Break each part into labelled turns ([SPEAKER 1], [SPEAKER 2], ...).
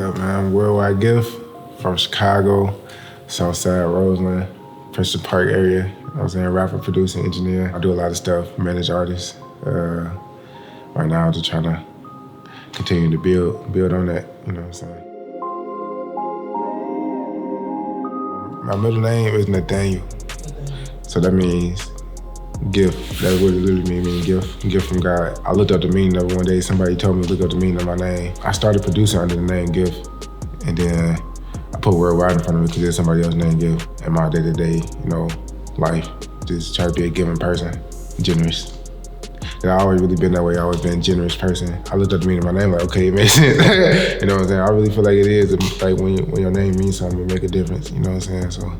[SPEAKER 1] up, man? I'm Worldwide Gift from Chicago, Southside, Roseland, Princeton Park area. I was in rapper, producer, engineer. I do a lot of stuff, manage artists. Right now, I'm just trying to continue to build on that, you know what I'm saying? My middle name is Nathaniel. So that means gift. That would literally mean gift from God. I looked up the meaning of it one day. Somebody told me to look up the meaning of my name. I started producing under the name Gift, and then I put Worldwide in front of it because there's somebody else's name Gift. In my day-to-day, life, just try to be a giving person, generous. And I always really been that way. I always been a generous person. I looked up the meaning of my name, like, okay, it makes sense. You know what I'm saying? I really feel like it is, like when your name means something, it make a difference. You know what I'm saying? So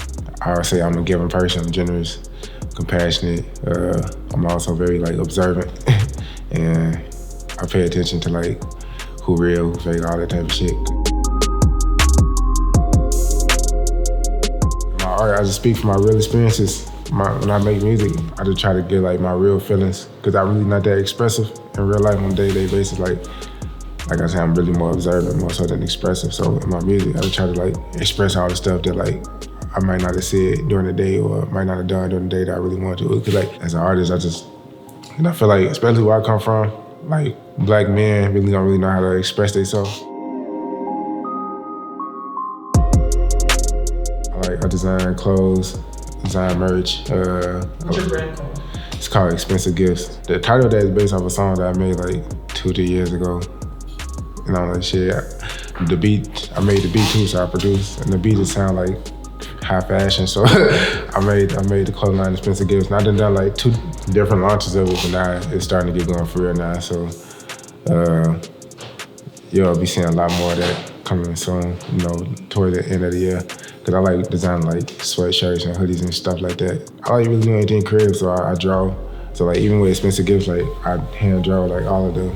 [SPEAKER 1] I would say I'm a giving person, I'm generous, compassionate. I'm also very observant, and I pay attention to who real, who fake, all that type of shit. My art, I just speak from my real experiences. When I make music, I just try to get my real feelings, because I'm really not that expressive in real life on a day-to-day basis. Like I said, I'm really more observant, more so than expressive. So in my music, I just try to express all the stuff that I might not have said during the day, or might not have done during the day that I really want to. Because as an artist, I feel like, especially where I come from, black men really don't know how to express themselves. I design clothes, design merch.
[SPEAKER 2] What's your brand called?
[SPEAKER 1] It's called Expensive Gifts. The title of that is based off a song that I made 2-3 years ago. And all that shit. The beat, I made the beat too, so I produced, and the beat just sound like high fashion, so I made the clothing line Expensive Gifts. And I done 2 different launches of it, but now it's starting to get going for real now. So you'll be seeing a lot more of that coming soon, toward the end of the year. Because I like designing sweatshirts and hoodies and stuff like that. I like really doing anything creative, so I draw. So even with Expensive Gifts, I hand draw all of the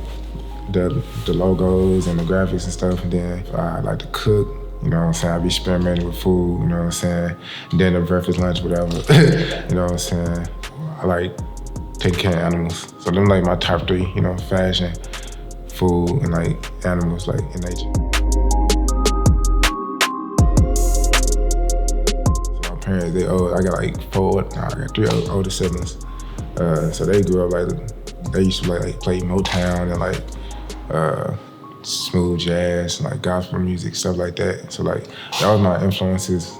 [SPEAKER 1] logos and the graphics and stuff. And then I like to cook. You know what I'm saying? I be experimenting with food, you know what I'm saying? Dinner, breakfast, lunch, whatever. You know what I'm saying? I like taking care of animals. So them my top 3, fashion, food, and animals in nature. So my parents, they old. I got 3 older siblings. So they grew up they used to play Motown and smooth jazz, gospel music, stuff like that. So that was my influences,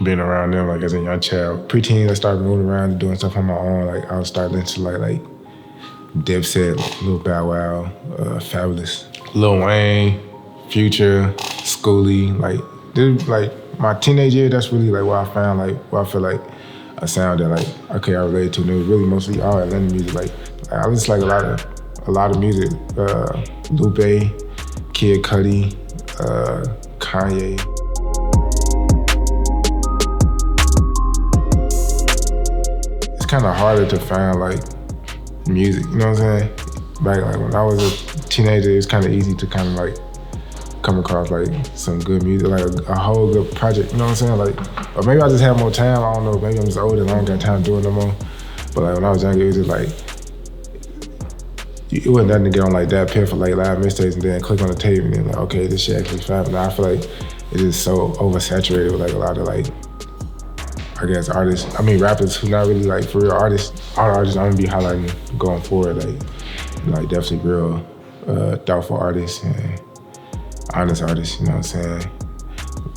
[SPEAKER 1] being around them as a young child. Preteen, I started moving around and doing stuff on my own. I was starting to Dipset, Lil Bow Wow, Fabulous, Lil Wayne, Future, Schoolie. My teenage year, that's really where I found where I feel a sound that okay, I relate to. And it was really mostly all Atlanta music. I just a lot of music. Lupe, Kid Cudi, Kanye. It's kind of harder to find music, you know what I'm saying? Back when I was a teenager, it's kind of easy to come across some good music, a whole good project, you know what I'm saying? Or maybe I just have more time, I don't know, maybe I'm just older and I don't got time to do it no more. But when I was younger, it was just it wasn't nothing to get on that pill for live mixtapes and then click on the tape and then okay, this shit actually fab. Now I feel it's just so oversaturated with a lot of I guess rappers who not really for real artists. All artists I'm gonna be highlighting going forward, definitely real thoughtful artists and honest artists, you know what I'm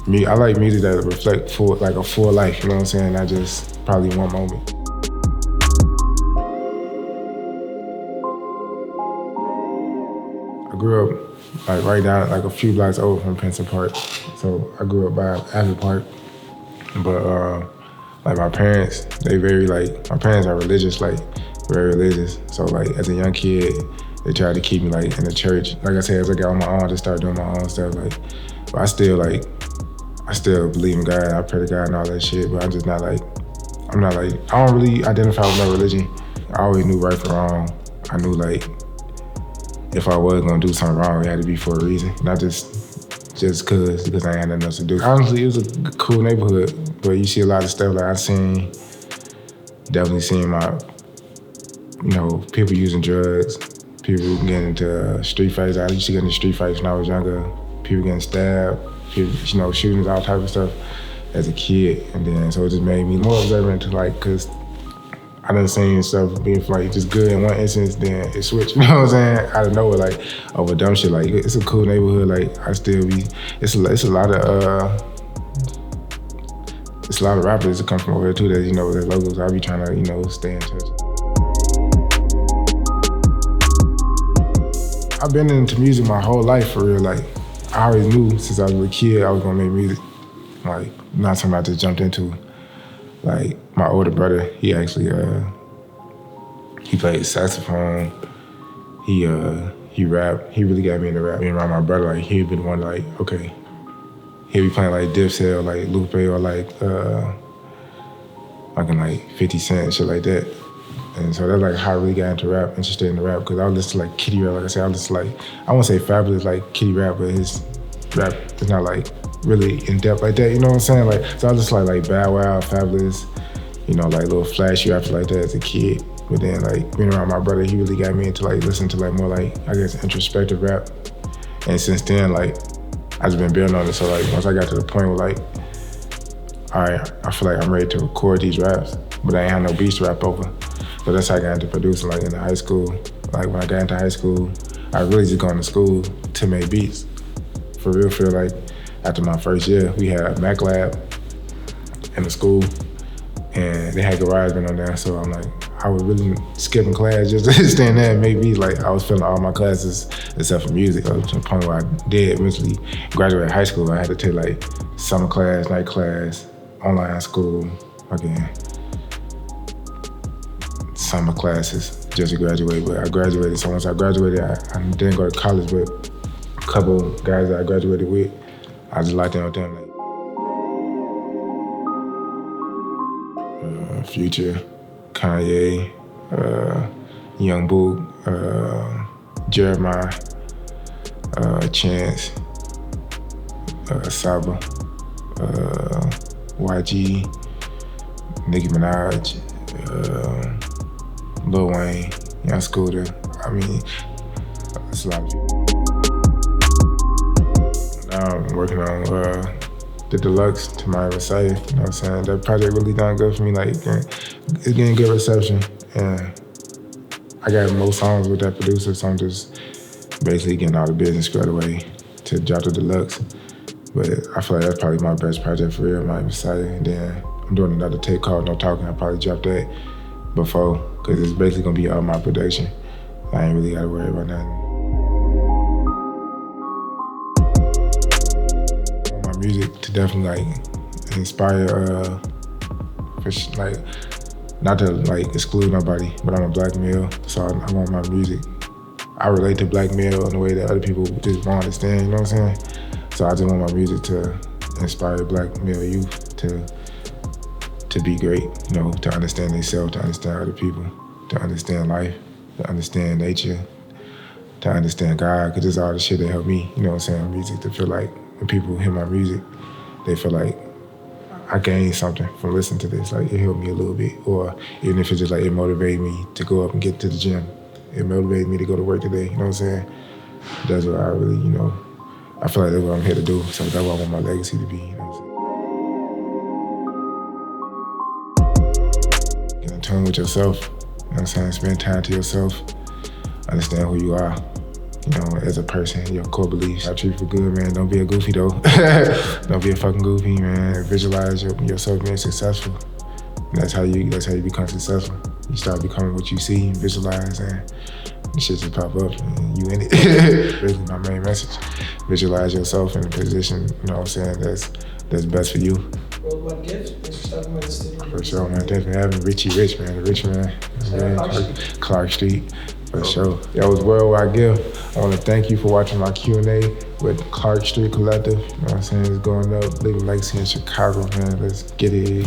[SPEAKER 1] saying? I like music that reflect a full life, you know what I'm saying? Not just probably one moment. I grew up right down a few blocks over from Princeton Park. So I grew up by Abbey Park. But my parents, my parents are religious, very religious. So as a young kid, they tried to keep me in the church. Like I said, as I got on my own, I just started doing my own stuff. But I still believe in God. I pray to God and all that shit. But I'm just not I don't really identify with no religion. I always knew right from wrong. I knew if I was gonna do something wrong, it had to be for a reason, not just because I had nothing else to do. Honestly, it was a cool neighborhood, but you see a lot of stuff I've definitely seen people using drugs, People getting into street fights. I used to get into street fights when I was younger. People getting stabbed, people, shootings, all type of stuff as a kid. And then, so it just made me more observant to like, cause I done seen stuff being like just good in one instance, then it switched, you know what I'm saying? Out of nowhere, like over dumb shit. Like it's a cool neighborhood. Like I still be, it's a lot of rappers that come from over there too. That their logos. I be trying to stay in touch. I've been into music my whole life for real. Like I always knew since I was a kid I was gonna make music. Like not something I just jumped into. Like my older brother, he actually he played saxophone. He rapped. He really got me into rap. Being around my brother, like he'd been the one like, okay, he'd be playing like Dipset or like Lupe or like fucking like 50 Cent, shit like that. And so that's like how I really got into rap, interested in the rap, because I was listening to like Kitty rap. Like I said, I was just like, I won't say Fabulous like Kitty rap, but his rap is not like really in depth like that, you know what I'm saying? Like, so I was just like Bow Wow, Fabulous, like little flashy raps like that as a kid. But then like being around my brother, he really got me into like listening to like more like, I guess, introspective rap. And since then, like, I just been building on it. So like once I got to the point where like, all right, I feel like I'm ready to record these raps, but I ain't have no beats to rap over. So that's how I got into producing, like in high school. Like when I got into high school, I really just gone to school to make beats. For real, like after my first year, we had a Mac lab in the school and they had GarageBand on there. So I'm like, I was really skipping class just to stand there and make beats. Like I was filling all my classes except for music. I was to the point where I did eventually graduate high school. I had to take like summer class, night class, online school, again. Summer classes just to graduate, but I graduated. So once I graduated, I didn't go to college, but a couple guys that I graduated with, I just locked in with them. Like, Future, Kanye, Young Boog, Jeremiah, Chance, Saba, YG, Nicki Minaj, Lil Wayne, Young Scooter. I mean, it's a lot of people. Now I'm working on the Deluxe to my Messiah, you know what I'm saying? That project really done good for me, like, it's getting good reception. And I got most songs with that producer, so I'm just basically getting all the business squared away to drop the Deluxe. But I feel like that's probably my best project for real, my Messiah. And then I'm doing another tape called No Talking. I'll probably drop that before, because it's basically gonna be all my production. I ain't really gotta worry about nothing. I want my music to definitely like inspire, like, not to like exclude nobody, but I'm a black male, so I want my music. I relate to black male in a way that other people just won't understand, you know what I'm saying? So I just want my music to inspire black male youth to be great, to understand themselves, to understand other people, to understand life, to understand nature, to understand God, because it's all the shit that helped me, you know what I'm saying, music, to feel like when people hear my music, they feel like I gained something from listening to this, like it helped me a little bit, or even if it's just like it motivated me to go up and get to the gym, it motivated me to go to work today, you know what I'm saying? That's what I really, I feel like that's what I'm here to do, so that's what I want my legacy to be, you know what I'm saying? Get in tune with yourself, you know what I'm saying? Spend time to yourself, understand who you are, as a person, your core beliefs. I treat you good, man. Don't be a goofy though. Don't be a fucking goofy, man. Visualize yourself being successful. And that's how you become successful. You start becoming what you see and visualize, and shit just pop up and you in it. Really my main message. Visualize yourself in a position, you know what I'm saying, that's best for you.
[SPEAKER 2] WORLDWIDGIFT, thanks for stopping by the studio.
[SPEAKER 1] For sure, man. Thanks for having me. Richie Rich, man. The Rich Man. Clark Street. For sure. That was Worldwide Gift. I want to thank you for watching my Q&A with Clark Street Collective. You know what I'm saying? It's going up. Living legacy in Chicago, man. Let's get it.